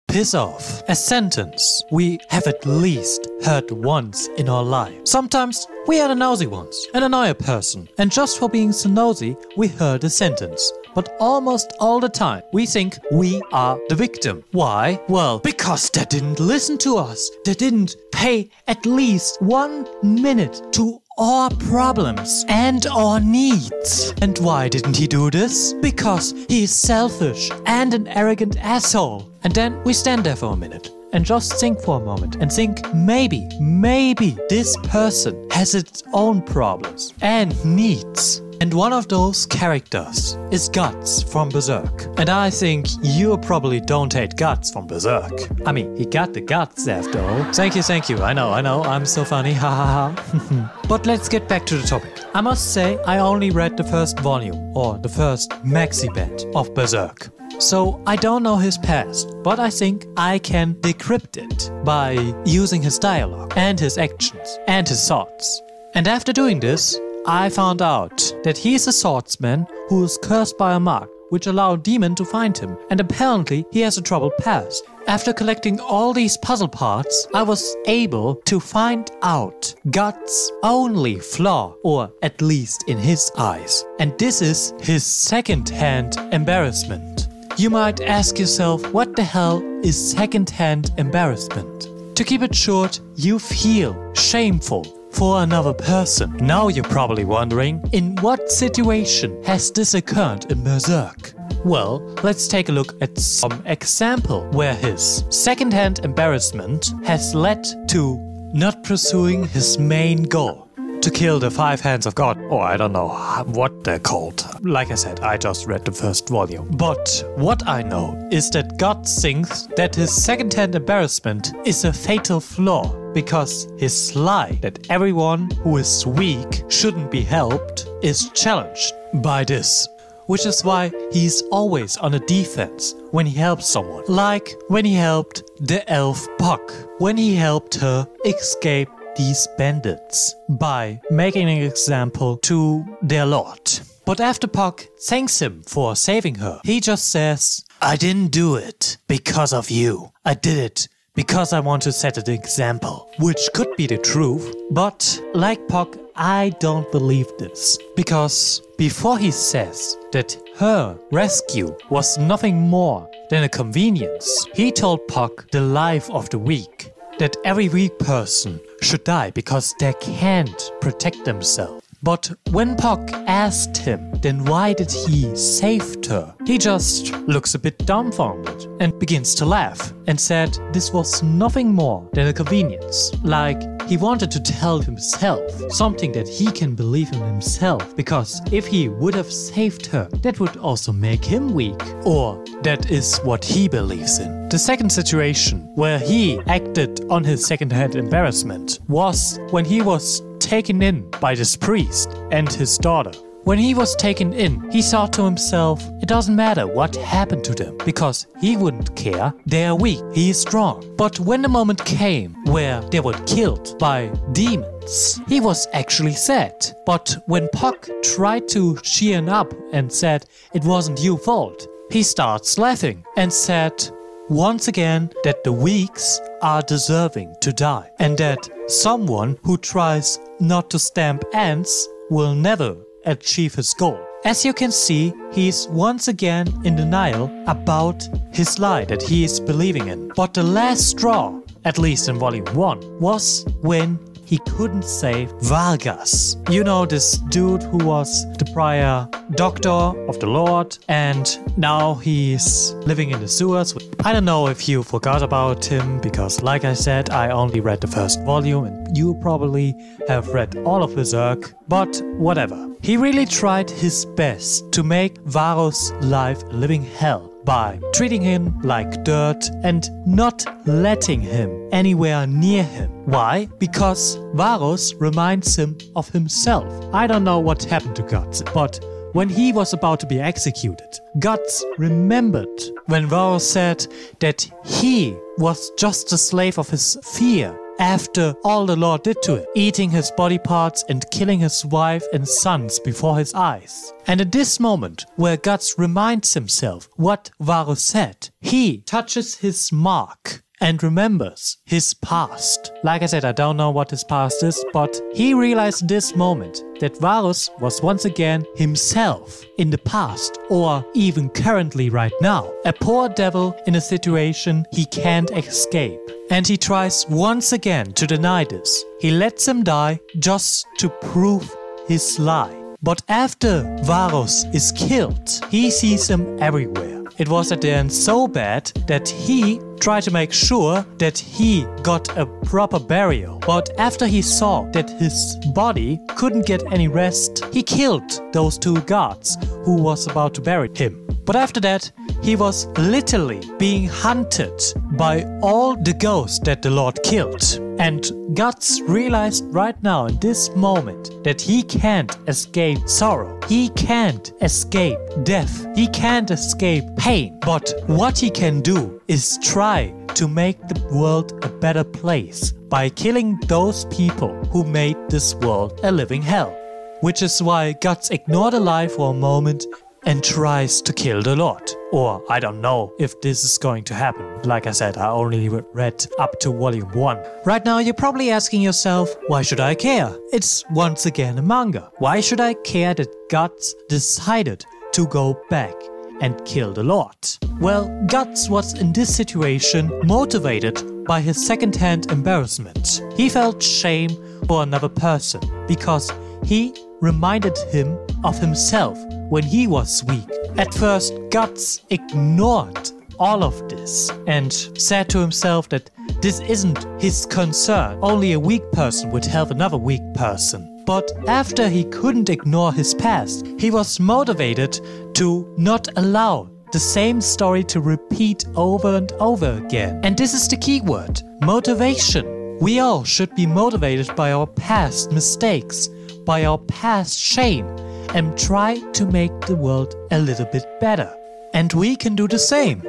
piss off. A sentence we have at least heard once in our life. Sometimes we are the nosy ones and annoy a person, and just for being so nosy we heard a sentence. But almost all the time we think we are the victim. Why? Well, because they didn't listen to us. They didn't pay at least 1 minute to our problems and our needs. And why didn't he do this? Because he is selfish and an arrogant asshole. And then we stand there for a minute and just think for a moment and think maybe this person has its own problems and needs. And one of those characters is Guts from Berserk. And I think you probably don't hate Guts from Berserk. I mean, he got the guts after all. Thank you. I know, I'm so funny, ha ha ha. But let's get back to the topic. I must say, I only read the first volume, or the first maxi band of Berserk. So I don't know his past, but I think I can decrypt it by using his dialogue and his actions and his thoughts. And after doing this, I found out that he is a swordsman who is cursed by a mark which allowed a demon to find him, and apparently he has a troubled past. After collecting all these puzzle parts, I was able to find out Guts' only flaw, or at least in his eyes. And this is his second-hand embarrassment. You might ask yourself, what the hell is second-hand embarrassment? To keep it short, you feel shameful for another person. Now you're probably wondering, in what situation has this occurred in Berserk? Well, let's take a look at some example where his second-hand embarrassment has led to not pursuing his main goal. To kill the 5 hands of God, or I don't know what they're called. Like I said, I just read the first volume. But what I know is that God thinks that his second-hand embarrassment is a fatal flaw, because his lie that everyone who is weak shouldn't be helped is challenged by this. Which is why he's always on the defense when he helps someone. Like when he helped the elf Puck, when he helped her escape these bandits by making an example to their lord. But after Puck thanks him for saving her, he just says, I didn't do it because of you. I did it because I want to set an example. Which could be the truth, but like Puck, I don't believe this. Because before he says that her rescue was nothing more than a convenience, he told Puck the life of the weak. That every weak person should die because they can't protect themselves. But when Puck asked him, then why did he save her? He just looks a bit dumbfounded and begins to laugh and said this was nothing more than a convenience. Like he wanted to tell himself something that he can believe in himself, because if he would have saved her, that would also make him weak. Or that is what he believes in. The second situation where he acted on his second-hand embarrassment was when he was taken in by this priest and his daughter. When he was taken in, he thought to himself, it doesn't matter what happened to them, because he wouldn't care, they are weak, he is strong. But when the moment came where they were killed by demons, he was actually sad. But when Puck tried to cheer him up and said, it wasn't your fault, he starts laughing and said, once again, that the weaks are deserving to die, and that someone who tries not to stamp ants will never achieve his goal. As you can see, he's once again in denial about his lie that he is believing in. But the last straw, at least in volume 1, was when he couldn't save Vargas. You know, this dude who was the prior doctor of the Lord, and now he's living in the sewers. I don't know if you forgot about him, because like I said, I only read the first volume and you probably have read all of Berserk, but whatever. He really tried his best to make Varus' life a living hell by treating him like dirt and not letting him anywhere near him. Why? Because Varus reminds him of himself. I don't know what happened to Guts, but when he was about to be executed, Guts remembered when Varus said that he was just a slave of his fear after all the Lord did to him, eating his body parts and killing his wife and sons before his eyes. And in this moment, where Guts reminds himself what Varus said, he touches his mark and remembers his past. Like I said, I don't know what his past is, but he realized in this moment that Varus was once again himself in the past, or even currently right now. A poor devil in a situation he can't escape. And he tries once again to deny this. He lets him die just to prove his lie. But after Varus is killed, he sees him everywhere. It was at the end so bad that he tried to make sure that he got a proper burial. But after he saw that his body couldn't get any rest, he killed those two guards who was about to bury him. But after that, he was literally being hunted by all the ghosts that the Lord killed. And Guts realized right now in this moment that he can't escape sorrow. He can't escape death. He can't escape pain. But what he can do is try to make the world a better place by killing those people who made this world a living hell. Which is why Guts ignored the lie for a moment and tries to kill the Lord. Or I don't know if this is going to happen. Like I said, I only read up to volume 1. Right now you're probably asking yourself, why should I care? It's once again a manga. Why should I care that Guts decided to go back and kill the Lord? Well, Guts was in this situation motivated by his second-hand embarrassment. He felt shame for another person because he reminded him of himself when he was weak. At first, Guts ignored all of this and said to himself that this isn't his concern. Only a weak person would help another weak person. But after he couldn't ignore his past, he was motivated to not allow the same story to repeat over and over again. And this is the key word: motivation. We all should be motivated by our past mistakes, by our past shame, and try to make the world a little bit better. And we can do the same.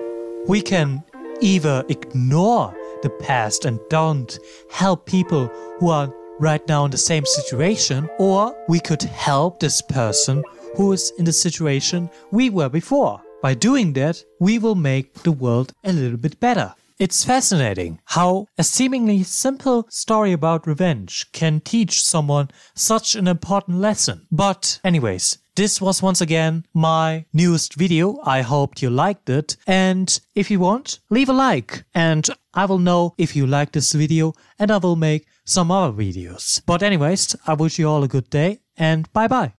We can either ignore the past and don't help people who are right now in the same situation, or we could help this person who is in the situation we were before. By doing that, we will make the world a little bit better. It's fascinating how a seemingly simple story about revenge can teach someone such an important lesson. But anyways, this was once again my newest video. I hope you liked it. And if you want, leave a like. And I will know if you like this video and I will make some other videos. But anyways, I wish you all a good day and bye bye.